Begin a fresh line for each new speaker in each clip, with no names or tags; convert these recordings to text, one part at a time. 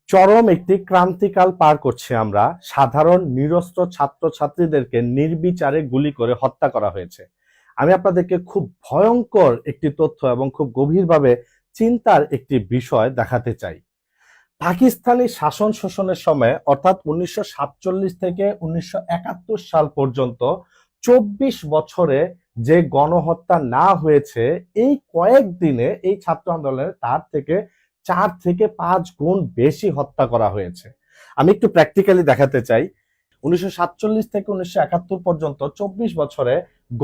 চরম একটি ক্রান্তিকাল পার করছি আমরা। সাধারণ নিরস্ত্র ছাত্রছাত্রীদেরকে নির্বিচারে গুলি করে হত্যা করা হয়েছে। আমি আপনাদেরকে খুব ভয়ঙ্কর একটি তথ্য এবং খুব গভীরভাবে চিন্তার একটি বিষয় দেখাতে চাই। পাকিস্তানি শাসন শোষণের সময় অর্থাৎ 1947 থেকে 1971 সাল পর্যন্ত 24 বছরে যে গণহত্যা না হয়েছে, এই কয়েকদিনে এই ছাত্র আন্দোলনে তার থেকে 4 থেকে 5 গুণ বেশি হত্যা করা হয়েছে। আমি একটু প্র্যাকটিক্যালি দেখাতে চাই। 1947 থেকে 1971 পর্যন্ত 24 বছরে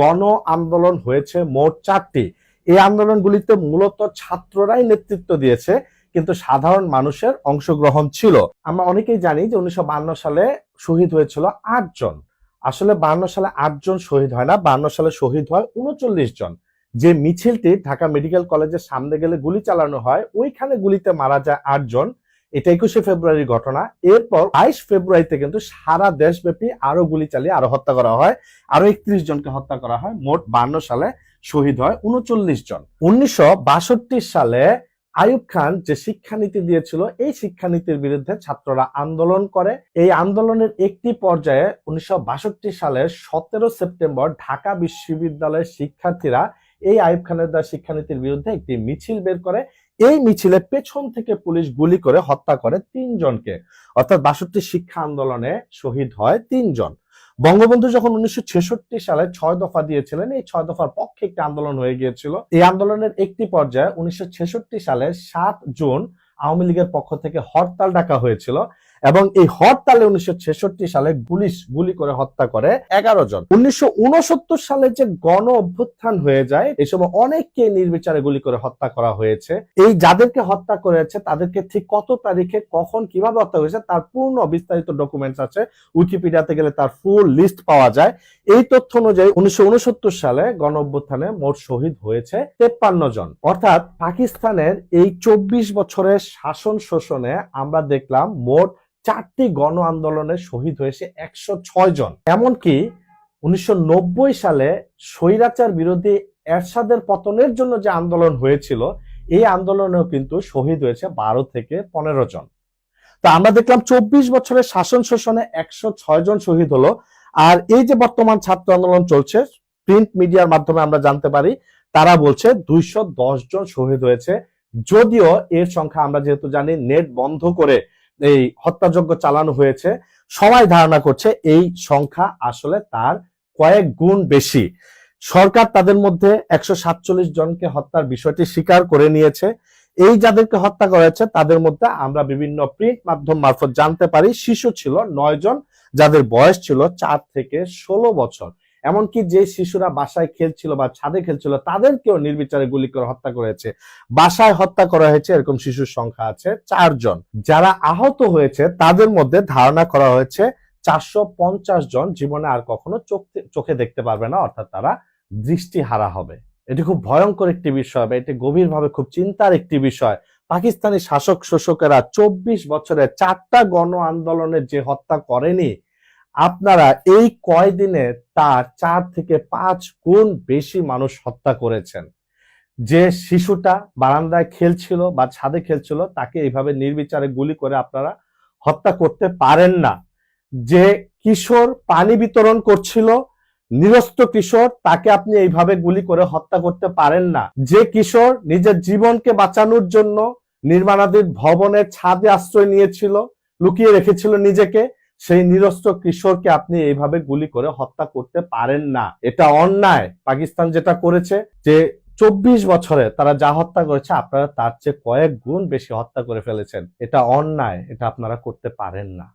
গণ আন্দোলন হয়েছে মোট 4টি। এই আন্দোলনগুলিতে মূলত ছাত্ররাই নেতৃত্ব দিয়েছে, কিন্তু সাধারণ মানুষের অংশগ্রহণ ছিল। আমরা অনেকেই জানি যে 1952 সালে শহীদ হয়েছিল 8 জন। আসলে 52 সালে 8 জন শহীদ হয় না, 52 সালে শহীদ হয় 39 জন। যে মিছিলটি ঢাকা মেডিকেল কলেজের সামনে গেলে গুলি চালানো হয়, ওইখানে গুলিতে মারা যায় 8 জন। এটা 21শে ফেব্রুয়ারির ঘটনা। এরপর 22 ফেব্রুয়ারিতে কিন্তু সারা দেশব্যাপী আরো গুলি চালিয়ে আরো হত্যা করা হয়, আরো 31 জনকে হত্যা করা হয়। মোট 52 সালে শহীদ হয় 39 জন। 1962 সালে আইয়ুব খান যে শিক্ষানীতি দিয়েছিল, এই শিক্ষানীতির বিরুদ্ধে ছাত্ররা আন্দোলন করে। এই আন্দোলনের একটি পর্যায়ে 1962 সালের 17 সেপ্টেম্বর ঢাকা বিশ্ববিদ্যালয়ের শিক্ষার্থীরা এই আইয়ুব খানের দেওয়া শিক্ষানীতির বিরুদ্ধে একটি মিছিল বের করে। এই মিছিলে পেছন থেকে পুলিশ গুলি করে হত্যা করে 3 জনকে। অর্থাৎ 62 শিক্ষা আন্দোলনে শহীদ হয় 3 জন। বঙ্গবন্ধু যখন 1966 সালে 6 দফা দিয়েছিলেন, এই 6 দফার পক্ষে একটি আন্দোলন হয়ে গিয়েছিল। এই আন্দোলনের একটি পর্যায়ে 1966 সালে 7 জুন আওয়ামী লীগের পক্ষ থেকে হরতাল ডাকা হয়েছিল এবং এই হরতালে 1966 সালে পুলিশ গুলি করে হত্যা করে 11 জন। 1969 সালে যে গণ অভ্যুত্থান হয়ে যায়, এই সময় অনেককে নির্বিচারে গুলি করে হত্যা করা হয়েছে। এই যাদেরকে হত্যা করেছে তাদেরকে ঠিক কত তারিখে কখন কিভাবে হত্যা হয়েছে তার পূর্ণ বিস্তারিত ডকুমেন্টস আছে। উইকিপিডিয়াতে গেলে তার ফুল লিস্ট পাওয়া যায়। এই তথ্য অনুযায়ী 1969 সালে গণ অভ্যুত্থানে মোট শহীদ হয়েছে 53 জন। অর্থাৎ পাকিস্তানের এই 24 বছরের শাসন শোষণে আমরা দেখলাম মোট 4টি গণ আন্দোলনে শহীদ হয়েছে 106 জন। এমনকি 1990 সালে স্বৈরাচার বিরোধী এরশাদের পতনের জন্য যে আন্দোলন হয়েছিল, এই আন্দোলনেও কিন্তু শহীদ হয়েছে 12 থেকে 15 জন। তো আমরা দেখলাম 24 বছরের শাসন শোষণে 106 জন শহীদ হলো। আর এই যে বর্তমান ছাত্র আন্দোলন চলছে, প্রিন্ট মিডিয়ার মাধ্যমে আমরা জানতে পারি তারা বলছে 210 জন শহীদ হয়েছে। যদিও এর সংখ্যা আমরা যেহেতু জানি নেট বন্ধ করে এই হত্যাযজ্ঞ চালানো হয়েছে, সবাই ধারণা করছে এই সংখ্যা আসলে তার কয়েক গুণ বেশি। সরকার তাদের মধ্যে 147 জনকে হত্যার বিষয়টি স্বীকার করে নিয়েছে। এই যাদেরকে হত্যা করেছে তাদের মধ্যে আমরা বিভিন্ন প্রিন্ট মাধ্যম মারফত জানতে পারি শিশু ছিল 9 জন, যাদের বয়স ছিল 4 থেকে 16 বছর। এমনকি যে শিশুরা বাসায় খেলছিল বা ছাদে খেলছিল তাদেরকেও নির্বিচারে গুলি করে হত্যা করেছে। বাসায় হত্যা করা হয়েছে এরকম শিশুর সংখ্যা আছে 4 জন। যারা আহত হয়েছে তাদের মধ্যে ধারণা করা হয়েছে 450 জন জীবনে আর কখনো চোখে দেখতে পারবে না, অর্থাৎ তারা দৃষ্টিহারা হবে। এটি খুব ভয়ঙ্কর একটি বিষয় বা এটি গভীরভাবে খুব চিন্তার একটি বিষয়। পাকিস্তানি শাসক শোষকেরা 24 বছরে 4টা গণ আন্দোলনের যে হত্যা করেনি, আপনারা এই কয়দিনে তার 4 থেকে 5 গুণ বেশি মানুষ হত্যা করেছেন। যে শিশুটা বারান্দায় খেলছিল বা ছাদে খেলছিল তাকে এইভাবে নির্বিচারে গুলি করে আপনারা হত্যা করতে পারেন না। যে কিশোর পানি বিতরণ করছিল, নিরস্ত্র কিশোর, তাকে আপনি এইভাবে গুলি করে হত্যা করতে পারেন না। যে কিশোর নিজের জীবনকে বাঁচানোর জন্য নির্মাণাধীন ভবনের ছাদে আশ্রয় নিয়েছিল, লুকিয়ে রেখেছিল নিজেকে, সেই নিরস্ত্র কিশোরকে আপনি এইভাবে গুলি করে হত্যা করতে পারেন না। এটা অন্যায়। পাকিস্তান যেটা করেছে, যে 24 বছরে তারা যা হত্যা করেছে আপনারা তার চেয়ে কয়েক গুণ বেশি হত্যা করে ফেলেছেন। এটা অন্যায়, এটা আপনারা করতে পারেন না।